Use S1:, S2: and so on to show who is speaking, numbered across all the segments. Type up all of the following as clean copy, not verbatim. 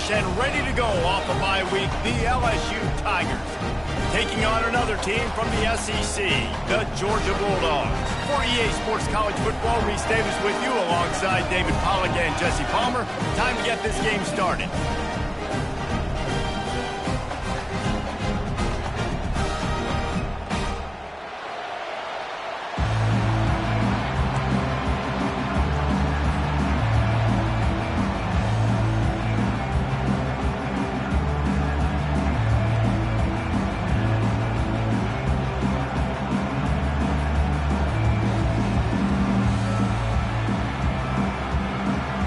S1: fresh and ready to go off a bye week, the LSU Tigers. Taking on another team from the SEC, the Georgia Bulldogs. For EA Sports College Football, Reese Davis with you alongside David Pollack and Jesse Palmer. Time to get this game started.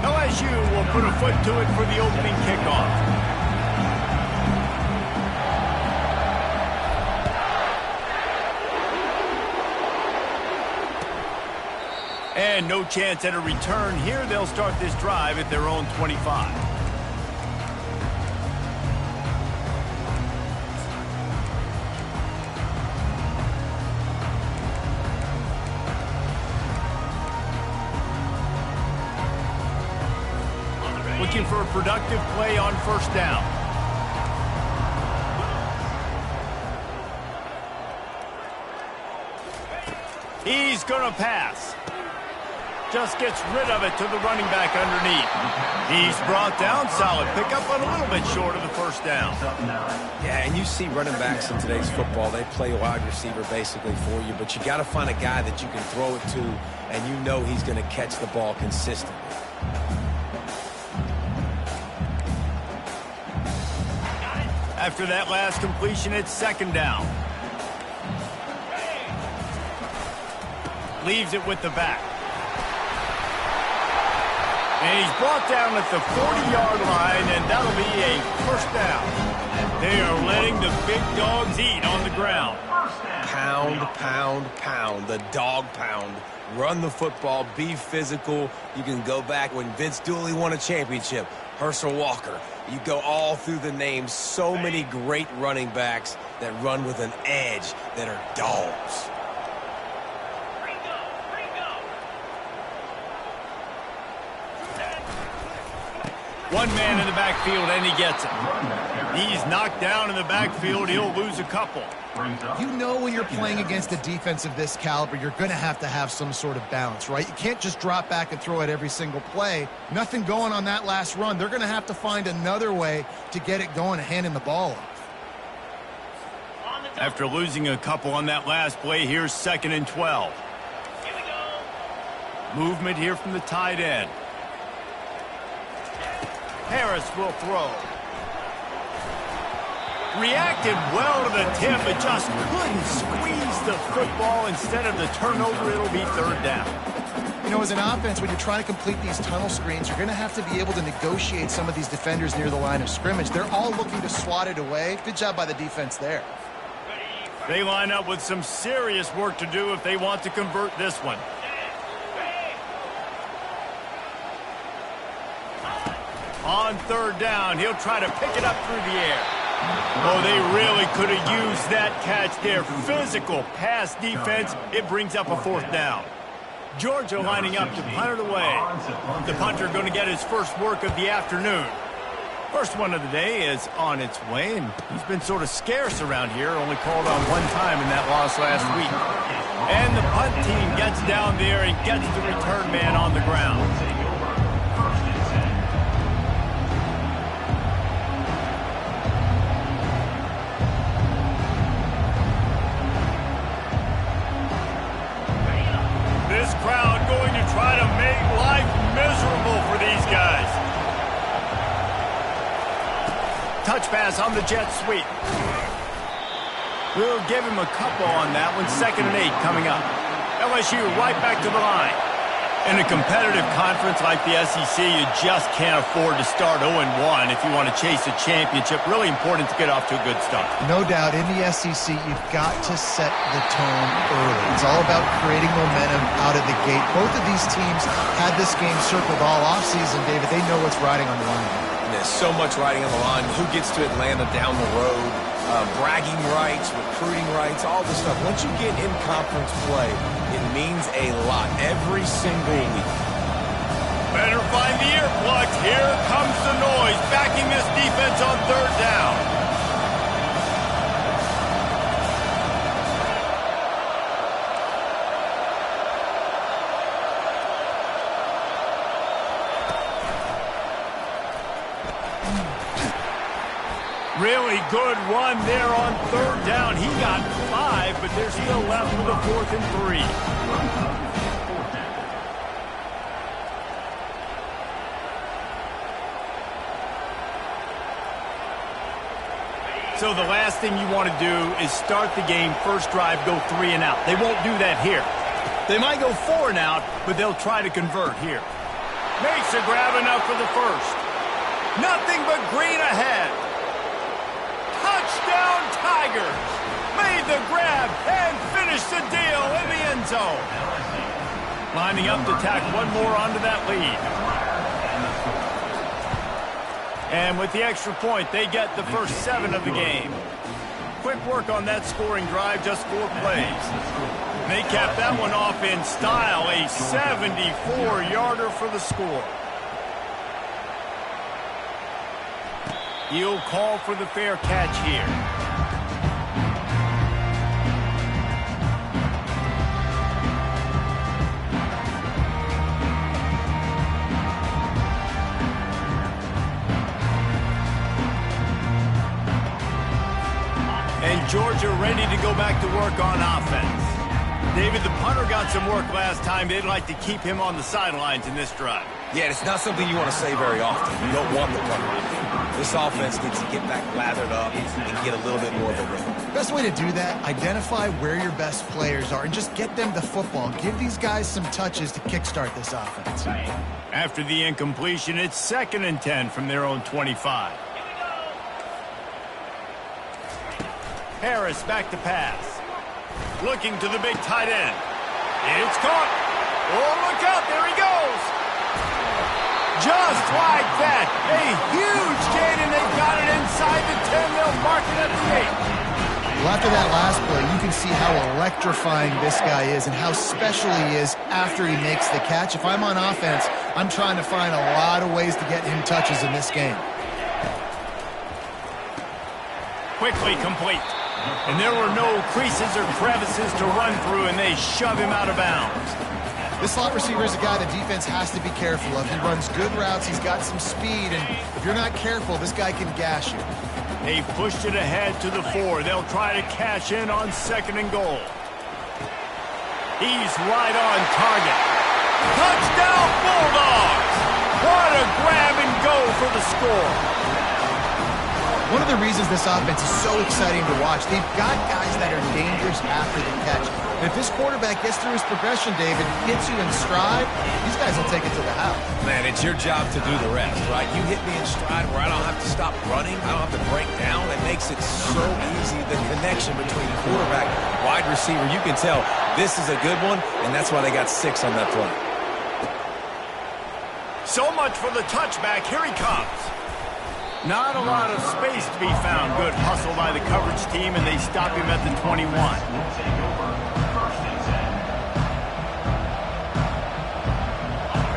S1: LSU will put a foot to it for the opening kickoff. And no chance at a return here. They'll start this drive at their own 25. Looking for a productive play on first down. He's going to pass. Just gets rid of it to the running back underneath. He's brought down. Solid pickup, but a little bit short of the first down.
S2: Yeah, and you see running backs in today's football, they play wide receiver basically for you, but you got to find a guy that you can throw it to, and you know he's going to catch the ball consistently.
S1: After that last completion, it's second down. Leaves it with the back. And he's brought down at the 40-yard line, and that'll be a first down. They are letting the big dogs eat on the ground.
S2: Pound, pound, pound, the dog pound. Run the football, be physical. You can go back when Vince Dooley won a championship. Herschel Walker. You go all through the names. So many great running backs that run with an edge that are dogs.
S1: One man in the backfield, and he gets it. He's knocked down in the backfield. He'll lose a couple.
S3: You know when you're playing against a defense of this caliber, you're going to have some sort of balance, right? You can't just drop back and throw it every single play. Nothing going on that last run. They're going to have to find another way to get it going and handing the ball off.
S1: After losing a couple on that last play, here's 2nd and 12. Here we go. Movement here from the tight end. Harris will throw. Reacted well to the tip, but just couldn't squeeze the football. Instead of the turnover, it'll be third down.
S3: You know, as an offense, when you're trying to complete these tunnel screens, you're going to have to be able to negotiate some of these defenders near the line of scrimmage. They're all looking to swat it away. Good job by the defense there.
S1: They line up with some serious work to do if they want to convert this one. On third down, he'll try to pick it up through the air. Oh, they really could have used that catch there. Physical pass defense. It brings up a fourth down. Georgia lining up to punt it away. The punter going to get his first work of the afternoon. First one of the day is on its way, and he's been sort of scarce around here. Only called on one time in that loss last week. And the punt team gets down there and gets the return man on the ground. This crowd going to try to make life miserable for these guys. Touch pass on the jet sweep. We'll give him a couple on that one. 2nd and 8 coming up. LSU right back to the line. In a competitive conference like the SEC, you just can't afford to start 0-1 if you want to chase a championship. Really important to get off to a good start.
S3: No doubt, in the SEC, you've got to set the tone early. It's all about creating momentum out of the gate. Both of these teams had this game circled all offseason, David. They know what's riding on the line.
S2: There's so much riding on the line. Who gets to Atlanta down the road? Bragging rights, recruiting rights, all this stuff. Once you get in conference play, it means a lot every single week.
S1: Better find the earplugs. Here comes the noise, backing this defense on third down. Really good run there on third down. He got 5, but they're still left with a 4th and 3. So the last thing you want to do is start the game, first drive, go 3 and out. They won't do that here. They might go 4 and out, but they'll try to convert here. Makes a grab enough for the first. Nothing but green ahead. Touchdown Tigers! Made the grab and finished the deal in the end zone. Lining up to tack one more onto that lead. And with the extra point, they get the first 7 of the game. Quick work on that scoring drive, just 4 plays. They capped that one off in style, a 74-yarder for the score. He'll call for the fair catch here. And Georgia ready to go back to work on offense. David, the punter got some work last time. They'd like to keep him on the sidelines in this drive.
S2: Yeah, it's not something you want to say very often. You don't want the punter out there. This offense needs to get back lathered up and get a little bit more of a rhythm.
S3: Best way to do that, identify where your best players are and just get them the football. Give these guys some touches to kickstart this offense.
S1: After the incompletion, it's 2nd and 10 from their own 25. Harris back to pass. Looking to the big tight end. It's caught. Oh, look out. There he goes. Just like that. A huge gain, and they've got it inside the 10. They'll mark it at the 8.
S3: Well, after that last play, you can see how electrifying this guy is and how special he is after he makes the catch. If I'm on offense, I'm trying to find a lot of ways to get him touches in this game.
S1: Quickly complete. And there were no creases or crevices to run through, and they shove him out of bounds.
S3: This slot receiver is a guy the defense has to be careful of. He runs good routes, he's got some speed, and if you're not careful, this guy can gash you.
S1: They've pushed it ahead to the 4. They'll try to cash in on 2nd and goal. He's right on target. Touchdown Bulldogs! What a grab and go for the score.
S3: One of the reasons this offense is so exciting to watch, they've got guys that are dangerous after the catch. And if this quarterback gets through his progression, David, hits you in stride, these guys will take it to the house.
S2: Man, it's your job to do the rest, right? You hit me in stride where I don't have to stop running. I don't have to break down. It makes it so easy, the connection between quarterback, wide receiver. You can tell this is a good one, and that's why they got 6 on that play.
S1: So much for the touchback. Here he comes. Not a lot of space to be found. Good hustle by the coverage team, and they stop him at the 21.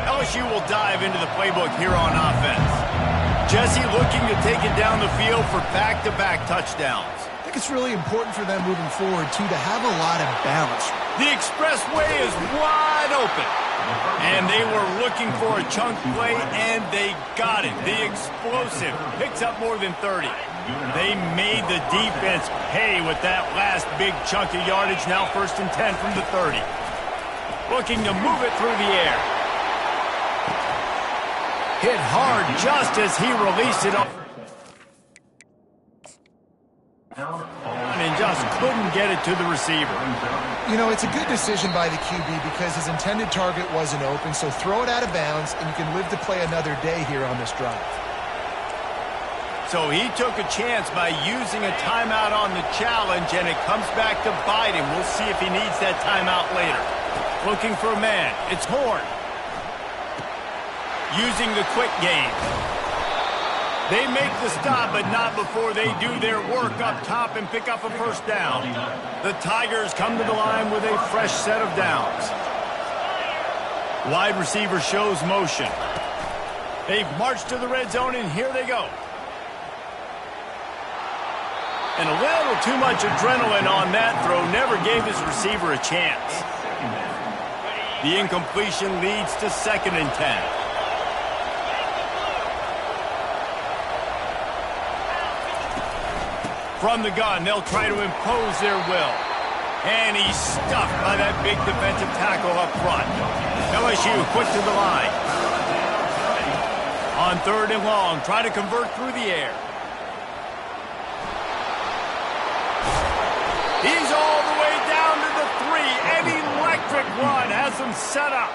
S1: LSU will dive into the playbook here on offense. Jesse looking to take it down the field for back-to-back touchdowns.
S3: I think it's really important for them moving forward, too, to have a lot of balance.
S1: The expressway is wide open. And they were looking for a chunk play, and they got it. The explosive picks up more than 30. They made the defense pay with that last big chunk of yardage. Now 1st and 10 from the 30. Looking to move it through the air. Hit hard just as he released it off. And just couldn't get it to the receiver.
S3: You know, it's a good decision by the QB because his intended target wasn't open, so throw it out of bounds, and you can live to play another day here on this drive.
S1: So he took a chance by using a timeout on the challenge, and it comes back to bite him. We'll see if he needs that timeout later. Looking for a man. It's Horn. Using the quick game. They make the stop, but not before they do their work up top and pick up a first down. The Tigers come to the line with a fresh set of downs. Wide receiver shows motion. They've marched to the red zone, and here they go. And a little too much adrenaline on that throw never gave his receiver a chance. The incompletion leads to 2nd and 10. From the gun, they'll try to impose their will. And he's stuffed by that big defensive tackle up front. LSU quick to the line. On 3rd and long, try to convert through the air. He's all the way down to the 3. An electric run has them set up.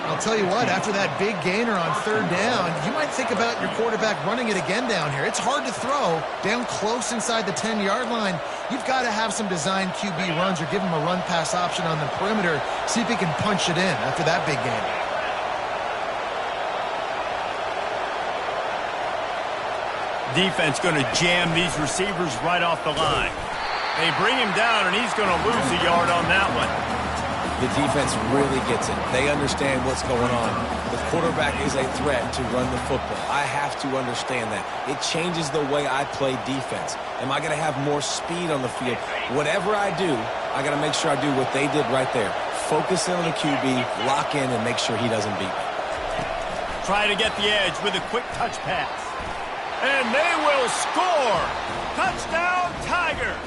S3: I'll tell you what, after that big gainer on 3rd down, you might think about your quarterback running it again down here. It's hard to throw down close inside the 10-yard line. You've got to have some designed QB runs or give him a run-pass option on the perimeter. See if he can punch it in after that big gainer.
S1: Defense going to jam these receivers right off the line. They bring him down, and he's going to lose a yard on that one.
S2: The defense really gets it. They understand what's going on. The quarterback is a threat to run the football. I have to understand that. It changes the way I play defense. Am I going to have more speed on the field? Whatever I do, I got to make sure I do what they did right there. Focus in on the QB, lock in, and make sure he doesn't beat me.
S1: Try to get the edge with a quick touch pass. And they will score! Touchdown, Tigers!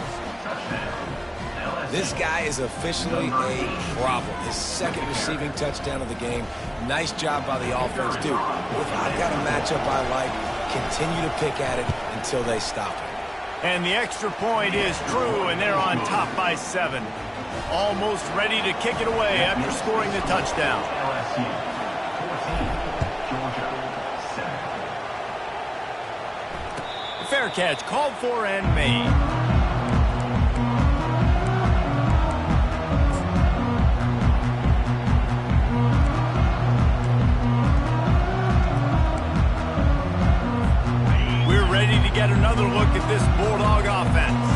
S2: This guy is officially a problem. His 2nd receiving touchdown of the game. Nice job by the offense, too. If I've got a matchup I like, continue to pick at it until they stop it.
S1: And the extra point is true, and they're on top by 7. Almost ready to kick it away after scoring the touchdown.
S4: LSU 14, Georgia 7.
S1: Fair catch called for and made. Ready to get another look at this Bulldog offense.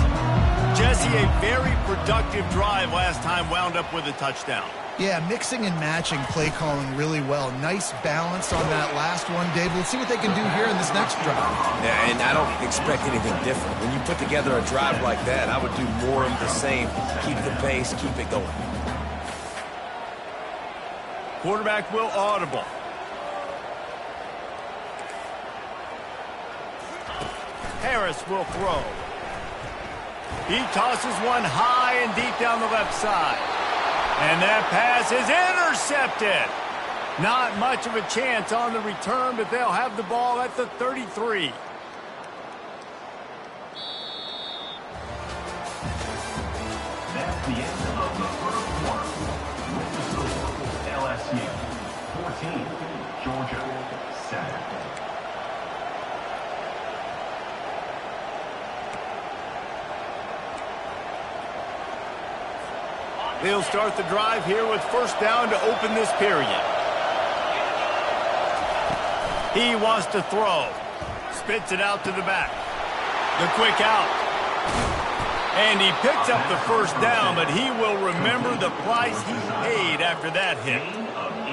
S1: Jesse, a very productive drive last time wound up with a touchdown.
S3: Yeah, mixing and matching play calling really well. Nice balance on that last one, Dave. Let's see what they can do here in this next drive.
S2: Yeah, and I don't expect anything different. When you put together a drive like that, I would do more of the same. Keep the pace, keep it going.
S1: Quarterback will audible. Harris will throw. He tosses one high and deep down the left side. And that pass is intercepted. Not much of a chance on the return, but they'll have the ball at the 33.
S4: That's the end of the first quarter. With the score, LSU 14, Georgia 7.
S1: They'll start the drive here with 1st down to open this period. He wants to throw. Spits it out to the back. The quick out. And he picks up the 1st down, but he will remember the price he paid after that hit.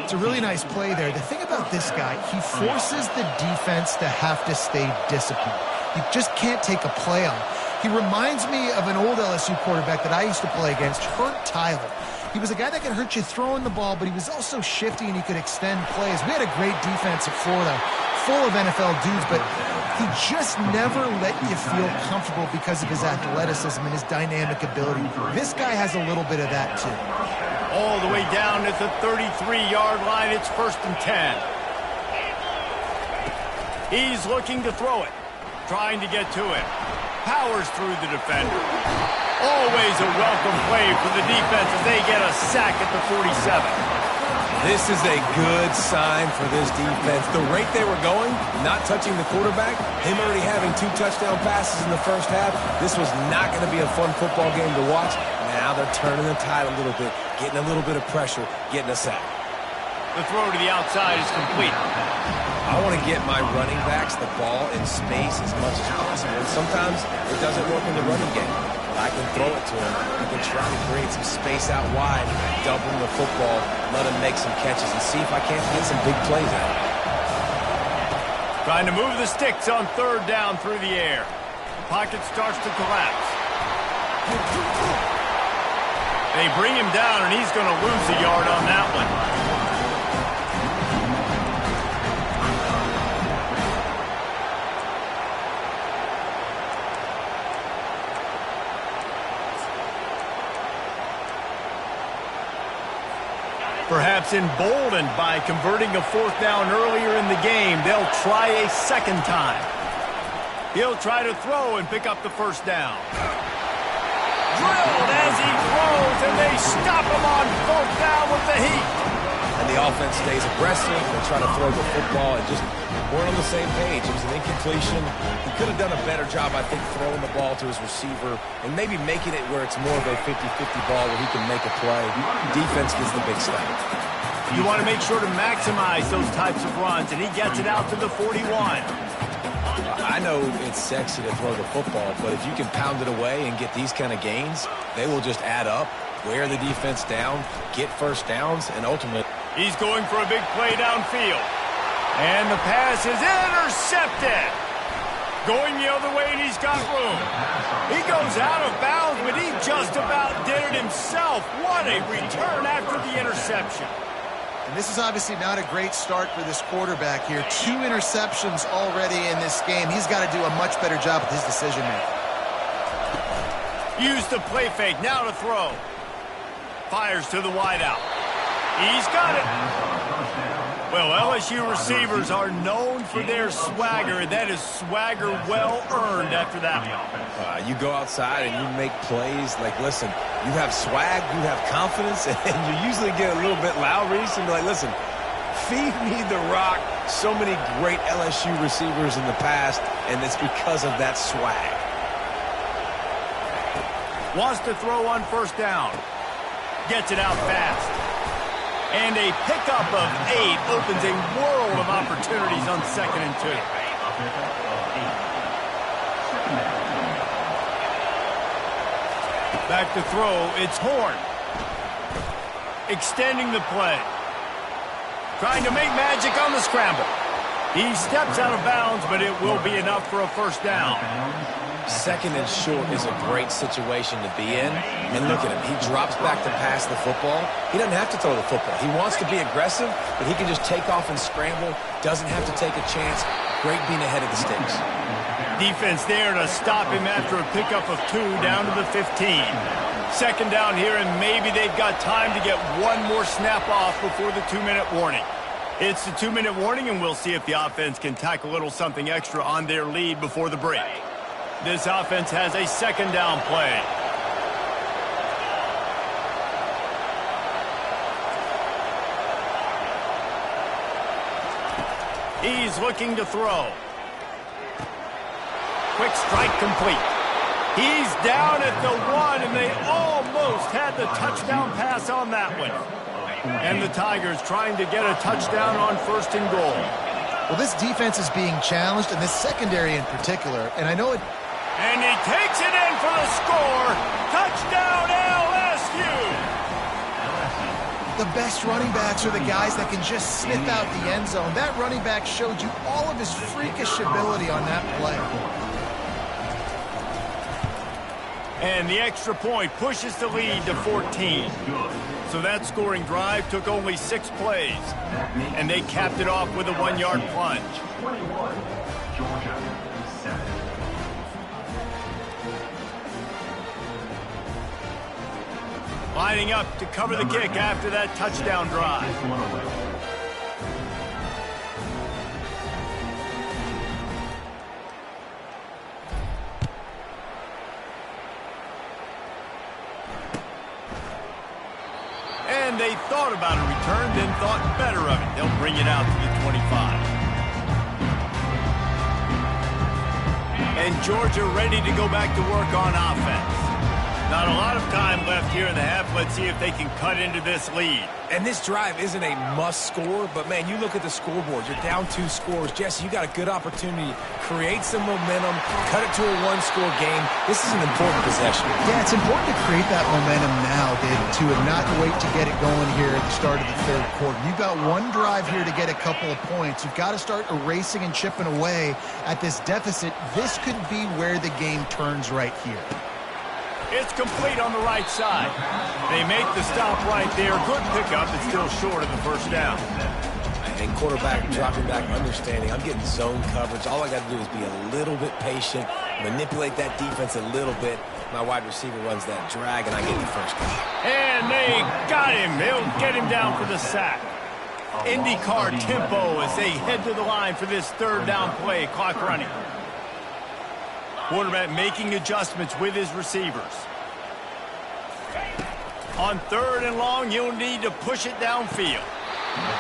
S3: It's a really nice play there. The thing about this guy, he forces the defense to have to stay disciplined. You just can't take a play on. He reminds me of an old LSU quarterback that I used to play against, Hurt Tyler. He was a guy that could hurt you throwing the ball, but he was also shifty and he could extend plays. We had a great defense at Florida, full of NFL dudes, but he just never let you feel comfortable because of his athleticism and his dynamic ability. This guy has a little bit of that, too.
S1: All the way down at the 33-yard line, it's 1st and 10. He's looking to throw it, trying to get to it. Powers through the defender. Always a welcome play for the defense as they get a sack at the 47.
S2: This is a good sign for this defense. The rate they were going, not touching the quarterback, him already having 2 touchdown passes in the first half, this was not going to be a fun football game to watch. Now they're turning the tide a little bit, getting a little bit of pressure, getting a sack.
S1: The throw to the outside is complete.
S2: I want to get my running backs the ball in space as much as possible. And sometimes it doesn't work in the running game. But I can throw it to him. I can try to create some space out wide, dump him the football, let him make some catches, and see if I can't get some big plays out of it.
S1: Trying to move the sticks on third down through the air. Pocket starts to collapse. They bring him down, and he's going to lose a yard on that one. Perhaps emboldened by converting a fourth down earlier in the game, they'll try a second time. He'll try to throw and pick up the first down. Drilled as he throws, and they stop him on fourth down with the heat.
S2: And the offense stays aggressive. They try to throw the football and just weren't on the same page. It was an incompletion. He could have done a better job, I think, throwing the ball to his receiver and maybe making it where it's more of a 50-50 ball where he can make a play. Defense gets the big stop.
S1: You want to make sure to maximize those types of runs, and he gets it out to the 41.
S2: I know it's sexy to throw the football, but if you can pound it away and get these kind of gains, they will just add up, wear the defense down, get first downs, and ultimately...
S1: He's going for a big play downfield. And the pass is intercepted. Going the other way, and he's got room. He goes out of bounds, but he just about did it himself. What a return after the interception.
S3: And this is obviously not a great start for this quarterback here. 2 interceptions already in this game. He's got to do a much better job with his decision-making.
S1: Use the play fake, now to throw. Fires to the wideout. He's got it. Well, LSU receivers are known for their swagger, and that is swagger well earned after that.
S2: You go outside and you make plays. Like, listen, you have swag, you have confidence, and you usually get a little bit loud, Reese, and be like, listen, feed me the rock. So many great LSU receivers in the past, and it's because of that swag.
S1: Wants to throw on first down. Gets it out fast. And a pickup of 8 opens a world of opportunities on 2nd and 2. Back to throw, it's Horn. Extending the play. Trying to make magic on the scramble. He steps out of bounds, but it will be enough for a first down.
S2: 2nd and short is a great situation to be in. And look at him. He drops back to pass the football. He doesn't have to throw the football. He wants to be aggressive, but he can just take off and scramble. Doesn't have to take a chance. Great being ahead of the sticks.
S1: Defense there to stop him after a pickup of 2 down to the 15. 2nd down here, and maybe they've got time to get one more snap off before the 2-minute warning. It's the 2-minute warning, and we'll see if the offense can tack a little something extra on their lead before the break. This offense has a 2nd down play. He's looking to throw. Quick strike complete. He's down at the 1, and they almost had the touchdown pass on that one. And the Tigers trying to get a touchdown on 1st and goal.
S3: Well, this defense is being challenged, and this secondary in particular, and I know it...
S1: And he takes it in for the score. Touchdown, LSU.
S3: The best running backs are the guys that can just sniff out the end zone. That running back showed you all of his freakish ability on that play.
S1: And the extra point pushes the lead to 14. So that scoring drive took only 6 plays. And they capped it off with a 1-yard plunge.
S4: 21, Georgia, 7.
S1: Lining up to cover the kick after that touchdown drive. And they thought about a return, then thought better of it. They'll bring it out to the 25. And Georgia ready to go back to work on offense. Not a lot of time left here in the half. Let's see if they can cut into this lead.
S2: And this drive isn't a must score, but man, you look at the scoreboard. You're down 2 scores. Jesse, you got a good opportunity. Create some momentum. Cut it to a 1-score game. This is an important possession.
S3: Yeah, it's important to create that momentum now, David, too, and not wait to get it going here at the start of the third quarter. You've got one drive here to get a couple of points. You've got to start erasing and chipping away at this deficit. This could be where the game turns right here.
S1: It's complete on the right side. They make the stop right there. Good pickup. It's still short of the first down.
S2: And quarterback dropping back, understanding. I'm getting zone coverage. All I got to do is be a little bit patient, manipulate that defense a little bit. My wide receiver runs that drag, and I get the first down.
S1: And they got him. They'll get him down for the sack. IndyCar tempo as they head to the line for this third down play. Clock running. Quarterback making adjustments with his receivers. On 3rd and long, you'll need to push it downfield.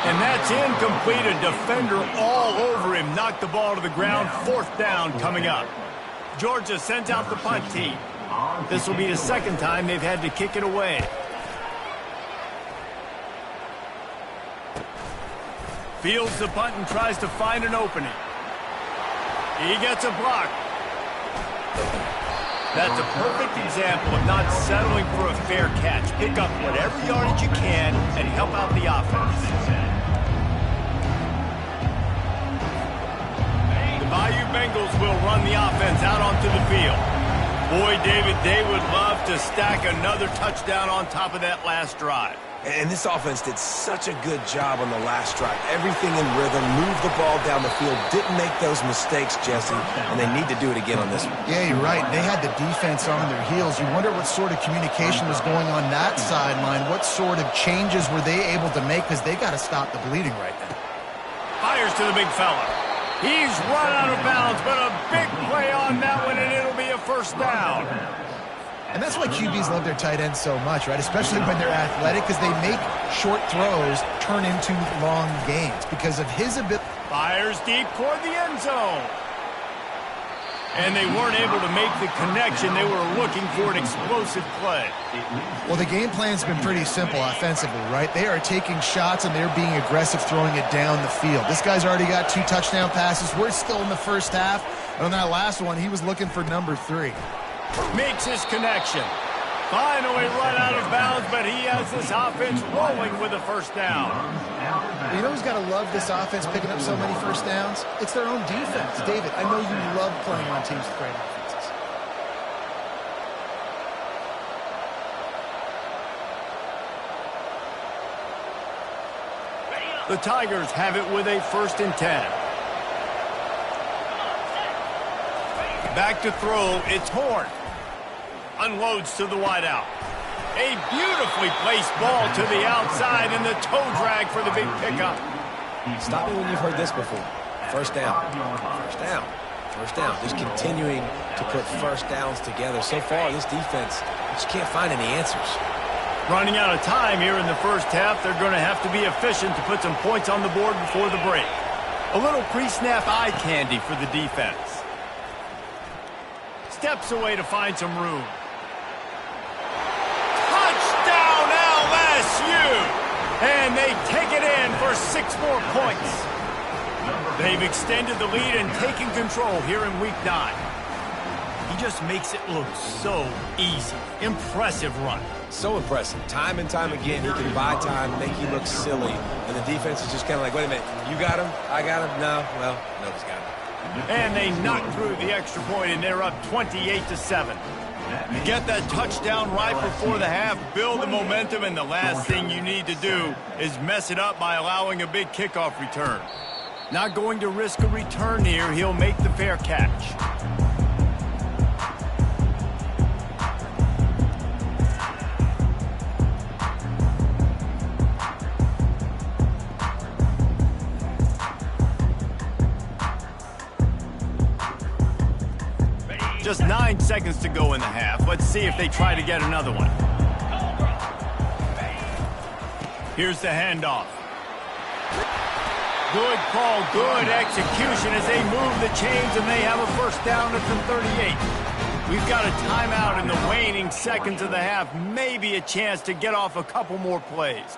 S1: And that's incomplete. A defender all over him. Knocked the ball to the ground. 4th down coming up. Georgia sends out the punt team. This will be the 2nd time they've had to kick it away. Fields the punt and tries to find an opening. He gets a block. That's a perfect example of not settling for a fair catch. Pick up whatever yardage you can and help out the offense. The Bayou Bengals will run the offense out onto the field. Boy, David, they would love to stack another touchdown on top of that last drive.
S2: And this offense did such a good job on the last drive. Everything in rhythm, moved the ball down the field, didn't make those mistakes, Jesse, and they need to do it again on this one.
S3: Yeah, you're right. They had the defense on their heels. You wonder what sort of communication was going on that sideline. What sort of changes were they able to make, because they got to stop the bleeding right now.
S1: Fires to the big fella. He's run out of bounds, but a big play on that one, and it'll be a first down.
S3: And that's why QBs love their tight ends so much, right? Especially when they're athletic, because they make short throws turn into long gains because of his ability.
S1: Fires deep toward the end zone. And they weren't able to make the connection. They were looking for an explosive play.
S3: Well, the game plan's been pretty simple offensively, right? They are taking shots and they're being aggressive throwing it down the field. This guy's already got 2 touchdown passes. We're still in the first half. And on that last one, he was looking for number 3.
S1: Makes his connection. Finally run out of bounds, but he has this offense rolling with a first down.
S3: You know who's got to love this offense picking up so many first downs? It's their own defense. David, I know you love playing on teams with great offenses.
S1: The Tigers have it with a 1st and 10. Back to throw, it's Horn. Unloads to the wideout. A beautifully placed ball to the outside and the toe drag for the big pickup.
S2: Stop me when you've heard this before. First down. First down. First down. Just continuing to put first downs together. So far, this defense just can't find any answers.
S1: Running out of time here in the first half. They're going to have to be efficient to put some points on the board before the break. A little pre-snap eye candy for the defense. Steps away to find some room. Touchdown LSU! And they take it in for 6 more points. They've extended the lead and taken control here in Week 9. He just makes it look so easy. Impressive run.
S2: So impressive. Time and time again, he can buy time, make you look silly, and the defense is just kind of like, wait a minute, you got him? I got him? No? Well, nobody's got him.
S1: And they knock through the extra point, and they're up 28-7. Get that touchdown right before the half, build the momentum, and the last thing you need to do is mess it up by allowing a big kickoff return. Not going to risk a return here. He'll make the fair catch. Just 9 seconds to go in the half. Let's see if they try to get another one. Here's the handoff. Good call, good execution as they move the chains and they have a first down at the 38. We've got a timeout in the waning seconds of the half. Maybe a chance to get off a couple more plays.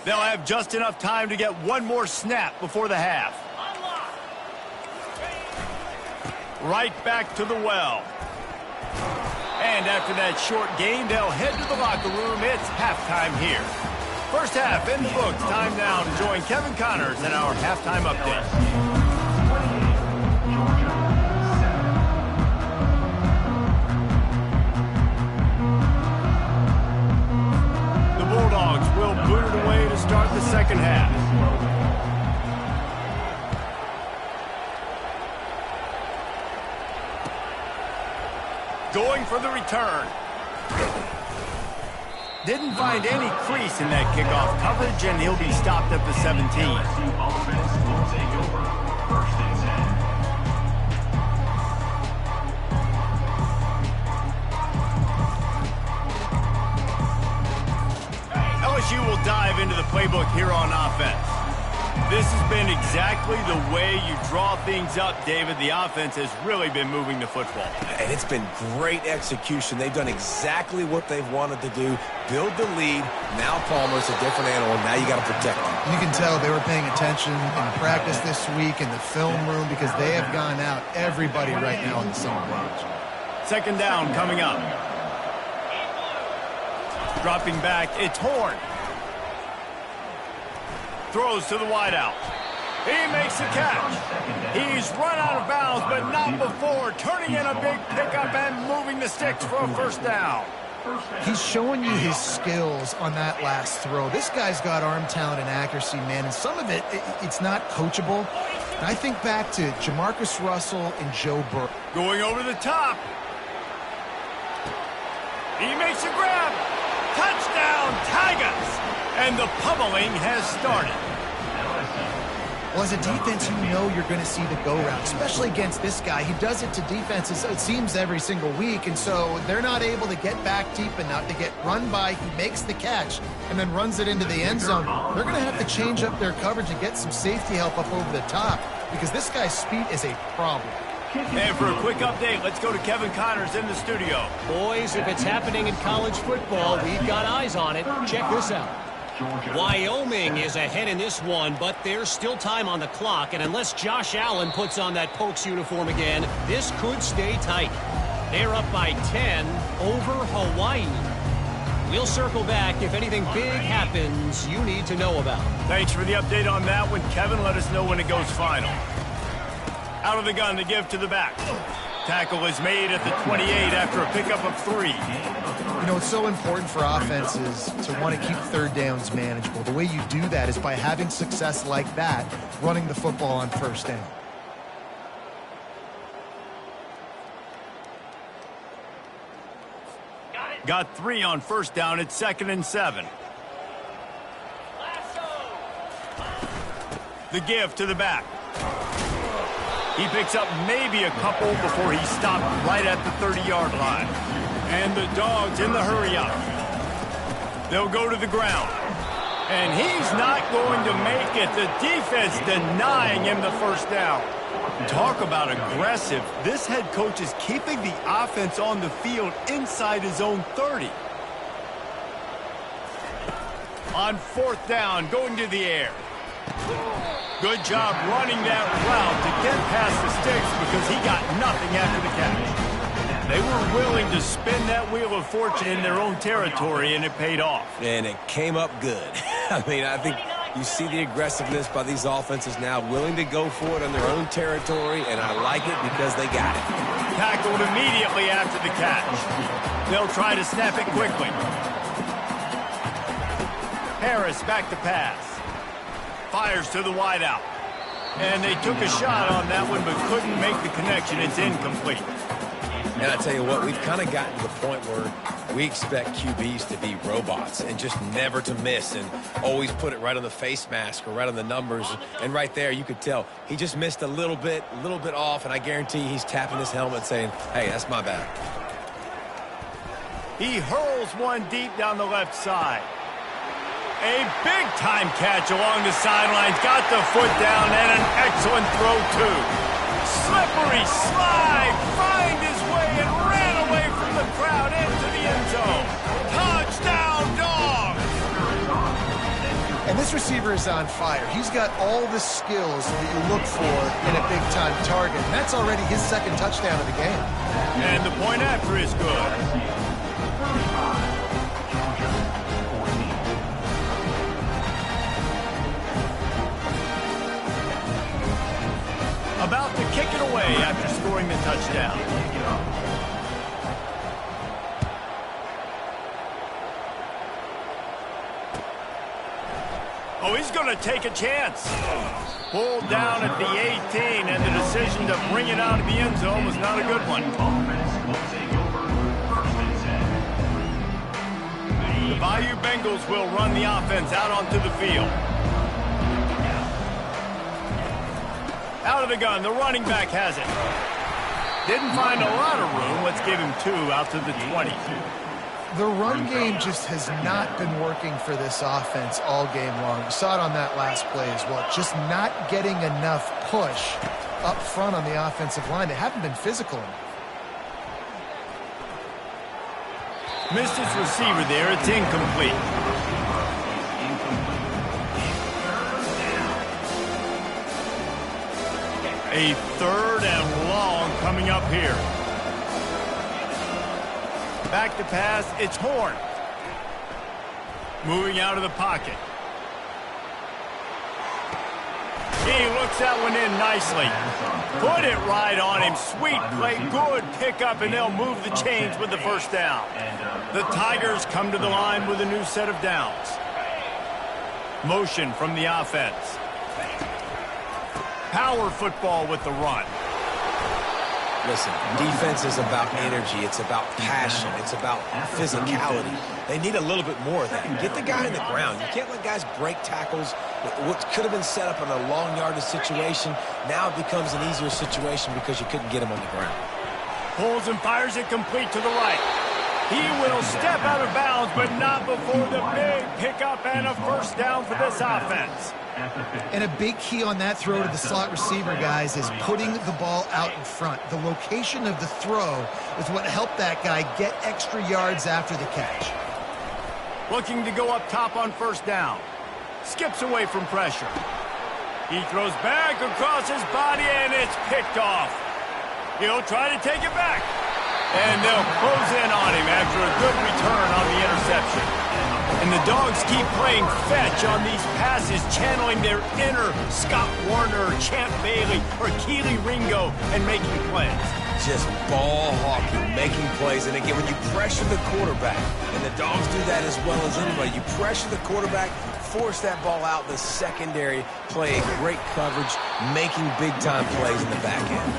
S1: They'll have just enough time to get one more snap before the half. Right back to the well. And after that short game, they'll head to the locker room. It's halftime here. First half in the books. Time now to join Kevin Connors in our halftime update. The Bulldogs will boot it away to start the second half. Going for the return. Didn't find any crease in that kickoff coverage, and he'll be stopped at the 17.
S4: Offense will take over. First and 10.
S1: LSU will dive into the playbook here on offense. This has been exactly the way you draw things up, David. The offense has really been moving the football.
S2: And it's been great execution. They've done exactly what they've wanted to do. Build the lead. Now Palmer's a different animal. Now you got to protect him.
S3: You can tell they were paying attention in practice this week in the film room because they have gone out everybody right now on the same page.
S1: Second down coming up. Dropping back, it's Horn. Throws to the wideout. He makes the catch. He's run out of bounds, but not before turning in a big pickup and moving the sticks for a first down.
S3: He's showing you his skills on that last throw. This guy's got arm talent and accuracy, man, and some of it's not coachable. And I think back to Jamarcus Russell and Joe Burrow.
S1: Going over the top. He makes a grab. Touchdown, Tigers! And the pummeling has started.
S3: Well, as a defense, you know you're going to see the go route, especially against this guy. He does it to defenses, it seems, every single week, and so they're not able to get back deep enough to get run by. He makes the catch and then runs it into the end zone. They're going to have to change up their coverage and get some safety help up over the top because this guy's speed is a problem.
S1: And for a quick update, let's go to Kevin Connors in the studio.
S5: Boys, if it's happening in college football, we've got eyes on it. Check this out. Wyoming is ahead in this one, but there's still time on the clock, and unless Josh Allen puts on that Pokes uniform again, this could stay tight. They're up by 10 over Hawaii. We'll circle back if anything big happens you need to know about.
S1: Thanks for the update on that one, Kevin. Let us know when it goes final. Out of the gun to give to the back. Tackle is made at the 28 after a pickup of 3.
S3: You know, it's so important for offenses to want to keep third downs manageable. The way you do that is by having success like that, running the football on first down.
S1: Got 3 on first down. It's 2nd and 7. The give to the back. He picks up maybe a couple before he's stopped right at the 30-yard line. And the Dogs in the hurry-up. They'll go to the ground. And he's not going to make it. The defense denying him the first down. Talk about aggressive. This head coach is keeping the offense on the field inside his own 30. On 4th down, going to the air. Good job running that route to get past the sticks because he got nothing after the catch. They were willing to spin that wheel of fortune in their own territory, and it paid off.
S2: And it came up good. I mean, I think you see the aggressiveness by these offenses now, willing to go for it on their own territory, and I like it because they got it.
S1: Tackled immediately after the catch. They'll try to snap it quickly. Harris back to pass. Fires to the wideout. And they took a shot on that one but couldn't make the connection. It's incomplete.
S2: And I tell you what, we've kind of gotten to the point where we expect QBs to be robots and just never to miss and always put it right on the face mask or right on the numbers. And right there, you could tell he just missed a little bit off, and I guarantee he's tapping his helmet saying, hey, that's my bad.
S1: He hurls one deep down the left side. A big-time catch along the sidelines. Got the foot down and an excellent throw, too. Slippery slide. Find his way and ran away from the crowd into the end zone. Touchdown, Dogs!
S3: And this receiver is on fire. He's got all the skills that you look for in a big-time target. And that's already his second touchdown of the game.
S1: And the point after is good. About to kick it away after scoring the touchdown. Oh, he's going to take a chance. Pulled down at the 18, and the decision to bring it out of the end zone was not a good one. The Bayou Bengals will run the offense out onto the field. Out of the gun, the running back has it. Didn't find a lot of room. Let's give him 2 out to the 20.
S3: The run game just has not been working for this offense all game long. You saw it on that last play as well. Just not getting enough push up front on the offensive line. They haven't been physical enough.
S1: Missed his receiver there. It's incomplete. A 3rd and long coming up here. Back to pass, it's Horn. Moving out of the pocket. He looks that one in nicely. Put it right on him. Sweet play, good pickup, and they'll move the chains with the first down. The Tigers come to the line with a new set of downs. Motion from the offense. Power football with the run.
S2: Listen, defense is about energy. It's about passion. It's about physicality. They need a little bit more of that. Get the guy in the ground. You can't let guys break tackles. What could have been set up in a long yardage situation, now it becomes an easier situation because you couldn't get him on the ground.
S1: Pulls and fires it complete to the right. He will step out of bounds, but not before the big pickup and a first down for this offense.
S3: And a big key on that throw to the slot receiver, guys, is putting the ball out in front. The location of the throw is what helped that guy get extra yards after the catch.
S1: Looking to go up top on first down. Skips away from pressure. He throws back across his body, and it's picked off. He'll try to take it back. And they'll close in on him after a good return on the interception. And the Dogs keep playing fetch on these passes, channeling their inner Scott Warner, Champ Bailey, or Keely Ringo, and making plays.
S2: Just ball hawking, making plays. And again, when you pressure the quarterback, and the Dogs do that as well as anybody, you pressure the quarterback, force that ball out the secondary, playing great coverage, making big-time plays in the back end.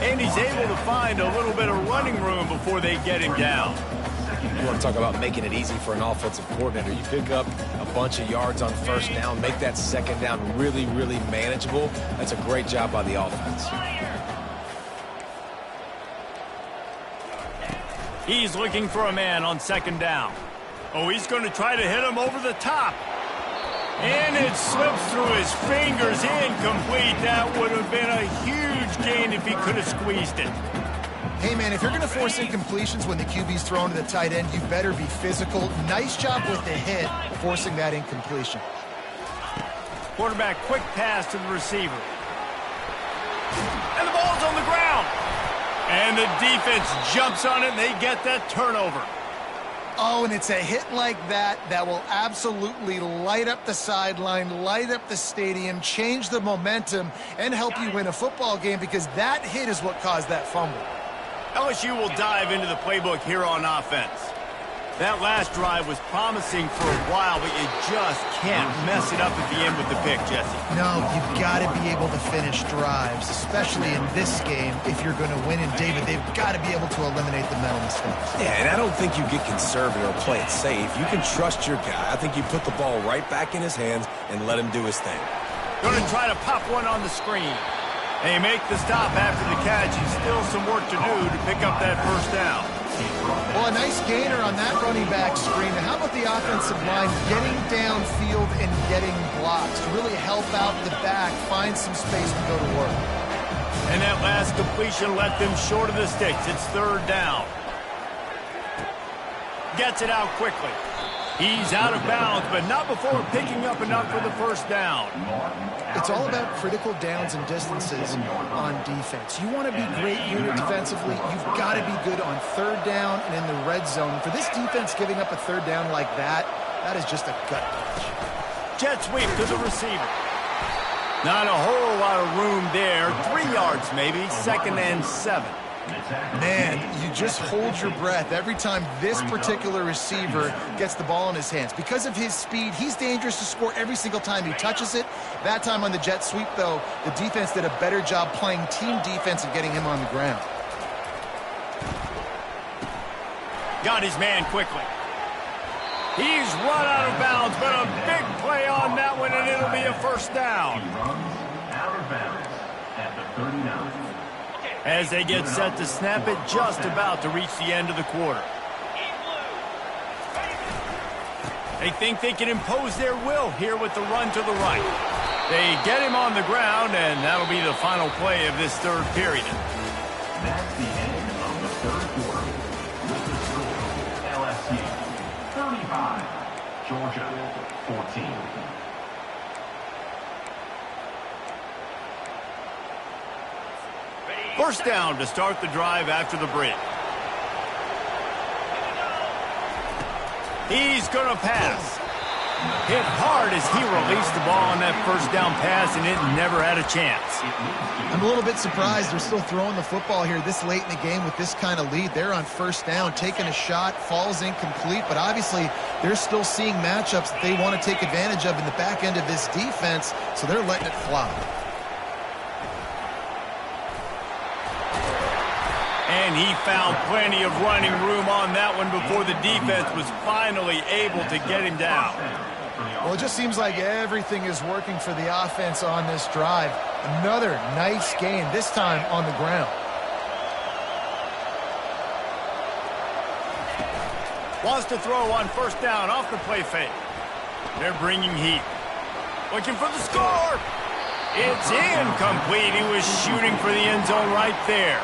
S1: And he's able to find a little bit of running room before they get him down.
S2: You want to talk about making it easy for an offensive coordinator. You pick up a bunch of yards on first down, make that second down really, really manageable. That's a great job by the offense.
S1: He's looking for a man on second down. Oh, he's going to try to hit him over the top. And it slips through his fingers, incomplete. That would have been a huge gain if he could have squeezed it.
S3: Hey, man, if you're going to force incompletions when the QB's thrown to the tight end, you better be physical. Nice job with the hit, forcing that incompletion.
S1: Quarterback, quick pass to the receiver. And the ball's on the ground. And the defense jumps on it, and they get that turnover.
S3: Oh, and it's a hit like that that will absolutely light up the sideline, light up the stadium, change the momentum, and help you win a football game, because that hit is what caused that fumble.
S1: LSU will dive into the playbook here on offense. That last drive was promising for a while, but you just can't mess it up at the end with the pick, Jesse.
S3: No, you've got to be able to finish drives, especially in this game. If you're going to win, and David, they've got to be able to eliminate the mental mistakes.
S2: Yeah, and I don't think you get conservative or play it safe. You can trust your guy. I think you put the ball right back in his hands and let him do his thing.
S1: Going to try to pop one on the screen. They make the stop after the catch, and still some work to do to pick up that first down.
S3: Well, a nice gainer on that running back screen. How about the offensive line getting downfield and getting blocks to really help out the back, find some space to go to work?
S1: And that last completion left them short of the sticks. It's third down. Gets it out quickly. He's out of bounds, but not before picking up enough for the first down.
S3: It's all about critical downs and distances on defense. You want to be great unit defensively, you've got to be good on third down and in the red zone. For this defense giving up a third down like that, that is just a gut punch.
S1: Jet sweep to the receiver. Not a whole lot of room there. 3 yards maybe, 2nd and 7.
S3: Man, you just hold your breath every time this particular receiver gets the ball in his hands. Because of his speed, he's dangerous to score every single time he touches it. That time on the jet sweep, though, the defense did a better job playing team defense and getting him on the ground.
S1: Got his man quickly. He's run out of bounds, but a big play on that one, and it'll be a first down.
S4: He runs out of bounds at the 39.
S1: As they get set to snap it, just about to reach the end of the quarter. They think they can impose their will here with the run to the right. They get him on the ground, and that'll be the final play of this third period.
S4: That's the end of the third quarter. With the score, LSU 35, Georgia 14.
S1: First down to start the drive after the break. He's going to pass. Hit hard as he released the ball on that first down pass, and it never had a chance.
S3: I'm a little bit surprised they're still throwing the football here this late in the game with this kind of lead. They're on first down, taking a shot, falls incomplete, but obviously they're still seeing matchups that they want to take advantage of in the back end of this defense, so they're letting it fly.
S1: And he found plenty of running room on that one before the defense was finally able to get him down.
S3: Well, it just seems like everything is working for the offense on this drive. Another nice game, this time on the ground.
S1: Wants to throw on first down off the play fake. They're bringing heat. Looking for the score. It's incomplete. He was shooting for the end zone right there.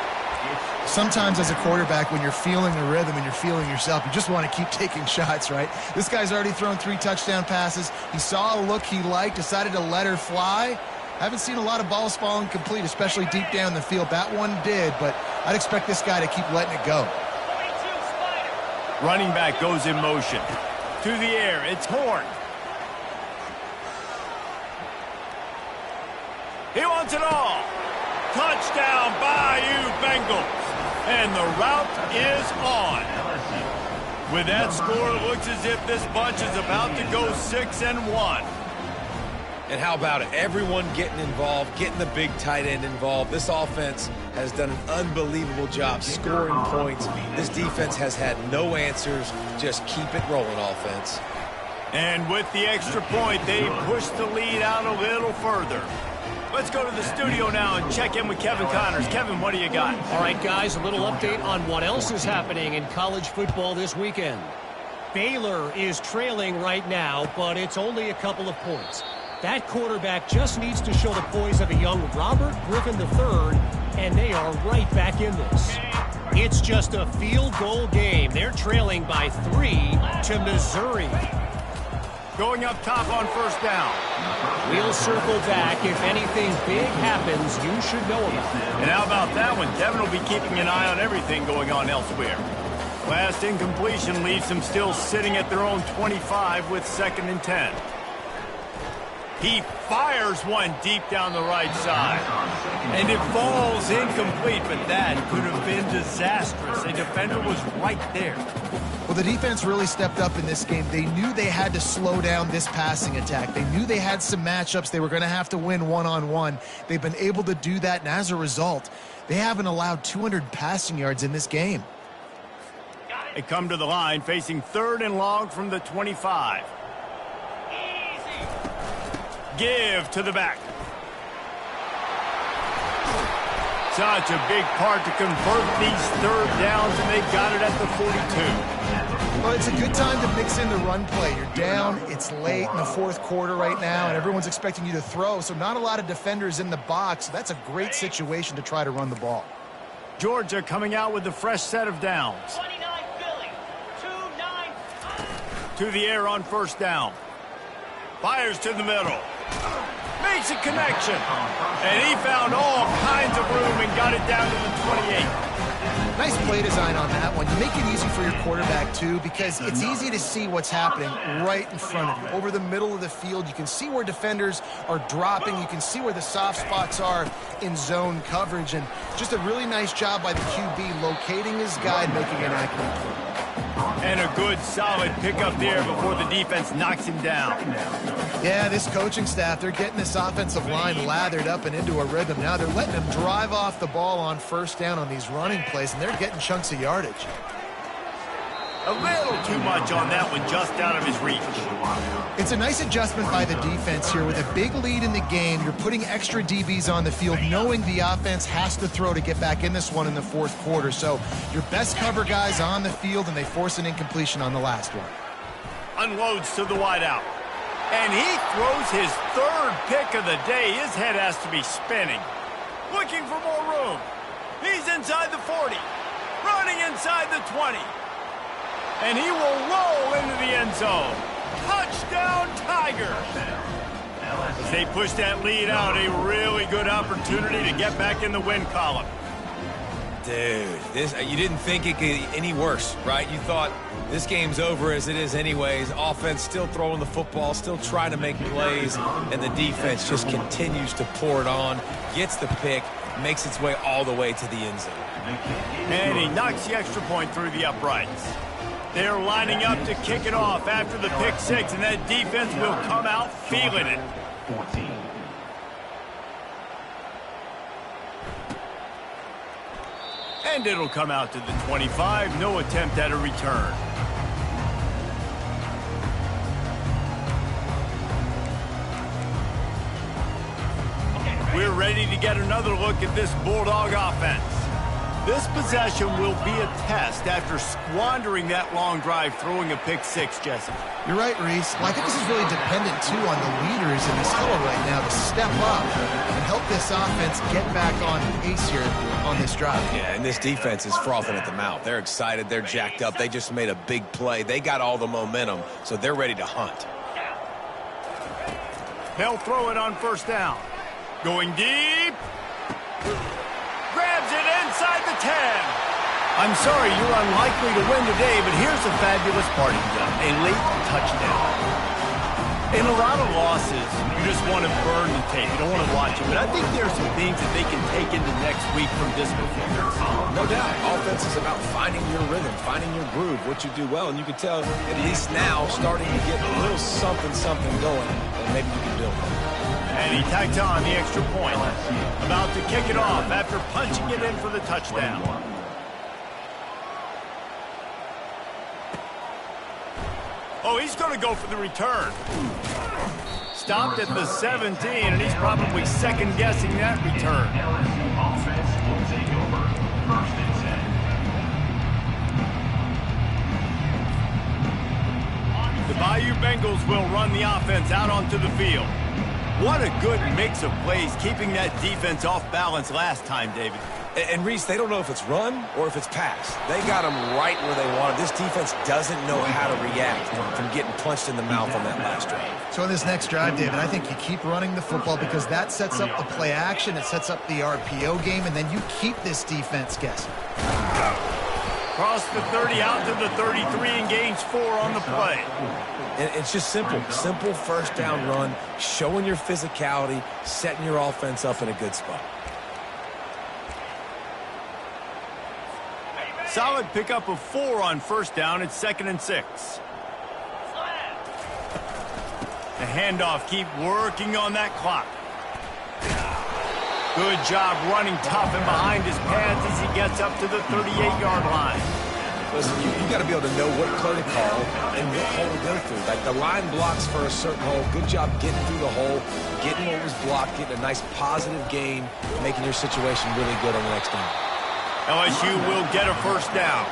S3: Sometimes as a quarterback, when you're feeling the rhythm and you're feeling yourself, you just want to keep taking shots, right? This guy's already thrown 3 touchdown passes. He saw a look he liked, decided to let her fly. Haven't seen a lot of balls falling complete, especially deep down the field. That one did, but I'd expect this guy to keep letting it go.
S1: Running back goes in motion. To the air, it's Horn. He wants it all. Touchdown, Bayou Bengals. And the route is on. With that score, it looks as if this bunch is about to go 6-1.
S2: And how about it? Everyone getting involved, getting the big tight end involved. This offense has done an unbelievable job scoring points. This defense has had no answers. Just keep it rolling, offense.
S1: And with the extra point, they push the lead out a little further. Let's go to the studio now and check in with Kevin Connors. Kevin, what do you got?
S5: All right, guys, a little update on what else is happening in college football this weekend. Baylor is trailing right now, but it's only a couple of points. That quarterback just needs to show the poise of a young Robert Griffin III, and they are right back in this. It's just a field goal game. They're trailing by 3 to Missouri.
S1: Going up top on first down.
S5: We'll circle back. If anything big happens, you should know about it.
S1: And how about that one? Devin will be keeping an eye on everything going on elsewhere. Last incompletion leaves them still sitting at their own 25 with 2nd and 10. He fires one deep down the right side. And it falls incomplete, but that could have been disastrous. A defender was right there.
S3: Well, the defense really stepped up in this game. They knew they had to slow down this passing attack. They knew they had some matchups they were going to have to win one-on-one. They've been able to do that, and as a result, they haven't allowed 200 passing yards in this game.
S1: They come to the line facing 3rd and long from the 25. Give to the back. Such a big part to convert these third downs, and they got it at the 42.
S3: Well, it's a good time to mix in the run play. You're down, it's late in the fourth quarter right now, and everyone's expecting you to throw, so not a lot of defenders in the box. That's a great situation to try to run the ball.
S1: Georgia coming out with a fresh set of downs.
S5: 29 Philly, 2-9.
S1: To the air on first down. Fires to the middle. Makes a connection. And he found all kinds of room and got it down to the 28.
S3: Nice play design on that one. You make it easy for your quarterback, too, because it's easy to see what's happening right in front of you. Over the middle of the field, you can see where defenders are dropping. You can see where the soft spots are in zone coverage. And just a really nice job by the QB locating his guy and making an accurate throw.
S1: And a good, solid pickup there before the defense knocks him down.
S3: Yeah, this coaching staff, they're getting this offensive line lathered up and into a rhythm. Now they're letting them drive off the ball on first down on these running plays, and they're getting chunks of yardage.
S1: A little too much on that one, just out of his reach.
S3: It's a nice adjustment by the defense here. With a big lead in the game, you're putting extra DBs on the field, knowing the offense has to throw to get back in this one in the fourth quarter. So your best cover guys on the field, and they force an incompletion on the last one.
S1: Unloads to the wideout. And he throws his third pick of the day. His head has to be spinning. Looking for more room. He's inside the 40. Running inside the 20. And he will roll into the end zone. Touchdown, Tigers! As they push that lead out, a really good opportunity to get back in the win column.
S2: Dude, you didn't think it could get any worse, right? You thought this game's over as it is anyways. Offense still throwing the football, still trying to make plays, and the defense just continues to pour it on, gets the pick, makes its way all the way to the end zone.
S1: And he knocks the extra point through the uprights. They're lining up to kick it off after the pick six, and that defense will come out feeling it.
S4: 14.
S1: And it'll come out to the 25. No attempt at a return. We're ready to get another look at this Bulldog offense. This possession will be a test after squandering that long drive throwing a pick six, Jesse.
S3: You're right, Reese. Well, I think this is really dependent, too, on the leaders in this huddle right now to step up and help this offense get back on pace here on this drive.
S2: Yeah, and this defense is frothing at the mouth. They're excited. They're jacked up. They just made a big play. They got all the momentum, so they're ready to hunt.
S1: They'll throw it on first down. Going deep. Grabs it inside the 10. I'm sorry you're unlikely to win today, but here's a fabulous parting gun, a late touchdown. In a lot of losses, you just want to burn the tape. You don't want to watch it, but I think there's some things that they can take into next week from this performance.
S2: No doubt. Offense is about finding your rhythm, finding your groove, what you do well, and you can tell at least now starting to get a little something going, and maybe you can build on it.
S1: And he tacked on the extra point. About to kick it off after punching it in for the touchdown. Oh, he's going to go for the return. Stopped at the 17, and he's probably second-guessing that return.
S4: Offense will take over. First and 10.
S1: The Bayou Bengals will run the offense out onto the field. What a good mix of plays, keeping that defense off balance last time, David.
S2: And Reese, they don't know if it's run or if it's pass. They got them right where they want it. This defense doesn't know how to react from getting punched in the mouth on that last drive.
S3: So in this next drive, David, I think you keep running the football because that sets up the play action, it sets up the RPO game, and then you keep this defense guessing.
S1: Cross the 30 out to the 33 and gains 4 on the play.
S2: And it's just simple first down run, showing your physicality, setting your offense up in a good spot.
S1: Solid pickup of 4 on first down. It's 2nd and 6. The handoff, keep working on that clock. Good job running tough and behind his pads as he gets up to the 38-yard line.
S2: Listen, you got to be able to know what play to call and what hole to go through. Like the line blocks for a certain hole. Good job getting through the hole, getting what was blocked, getting a nice positive gain, making your situation really good on the next down.
S1: LSU will get a first down.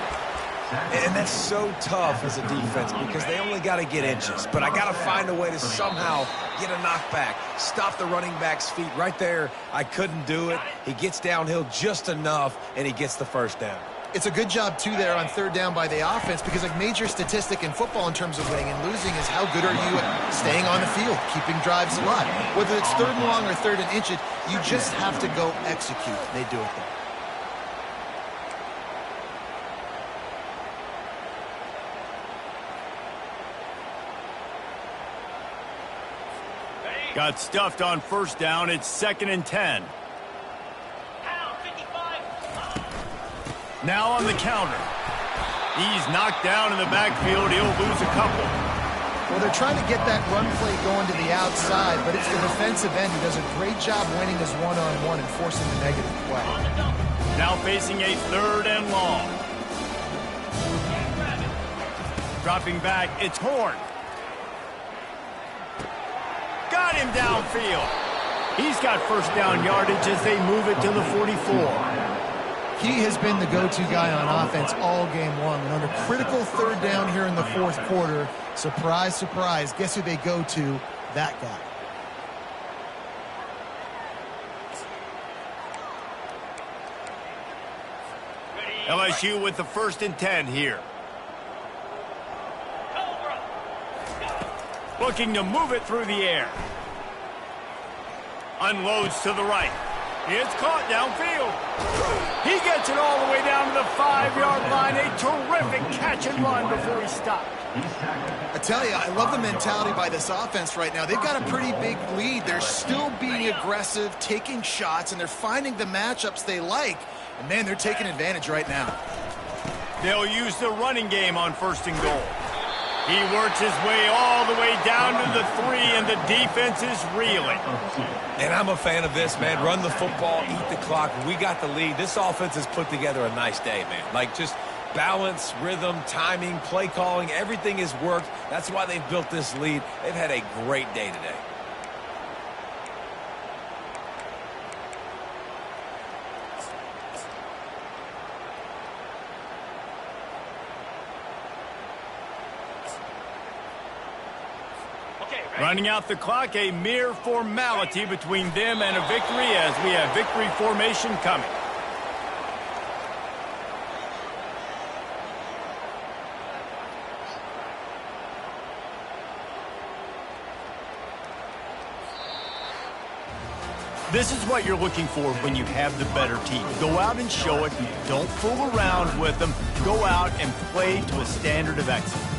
S2: And that's so tough as a defense because they only got to get inches. But I got to find a way to somehow get a knockback, stop the running back's feet. Right there, I couldn't do it. He gets downhill just enough, and he gets the first down.
S3: It's a good job, too, there on third down by the offense because a major statistic in football in terms of winning and losing is how good are you at staying on the field, keeping drives alive. Whether it's third and long or third and inches, you just have to go execute. They do it there.
S1: Got stuffed on first down. It's 2nd and 10. Now on the counter. He's knocked down in the backfield. He'll lose a couple.
S3: Well, they're trying to get that run play going to the outside, but it's the defensive end who does a great job winning his one-on-one and forcing the negative play.
S1: Now facing a 3rd and long. Dropping back, it's Horn. Got him downfield. He's got first down yardage as they move it to the 44.
S3: He has been the go-to guy on offense all game long. And under critical third down here in the fourth quarter, surprise, surprise, guess who they go to? That guy.
S1: LSU with the 1st and 10 here. Looking to move it through the air. Unloads to the right. It's caught downfield. He gets it all the way down to the 5-yard line. A terrific catch and run before he stopped.
S3: I tell you, I love the mentality by this offense right now. They've got a pretty big lead. They're still being aggressive, taking shots, and they're finding the matchups they like. And, man, they're taking advantage right now.
S1: They'll use the running game on 1st and goal. He works his way all the way down to the 3, and the defense is reeling.
S2: And I'm a fan of this, man. Run the football, eat the clock. We got the lead. This offense has put together a nice day, man. Like, just balance, rhythm, timing, play calling, everything has worked. That's why they've built this lead. They've had a great day today.
S1: Running out the clock, a mere formality between them and a victory as we have victory formation coming. This is what you're looking for when you have the better team. Go out and show it. Don't fool around with them. Go out and play to a standard of excellence.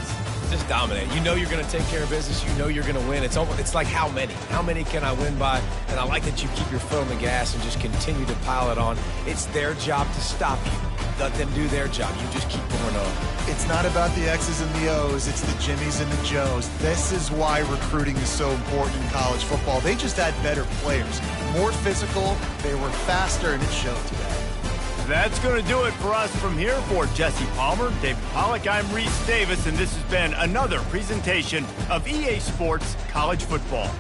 S2: Just dominate. You know you're going to take care of business. You know you're going to win. It's like how many? How many can I win by? And I like that you keep your foot on the gas and just continue to pile it on. It's their job to stop you. Let them do their job. You just keep going on.
S3: It's not about the X's and the O's. It's the Jimmies and the Joes. This is why recruiting is so important in college football. They just had better players. More physical. They were faster, and it showed today.
S1: That's going to do it for us from here. For Jesse Palmer, David Pollack, I'm Reese Davis, and this has been another presentation of EA Sports College Football.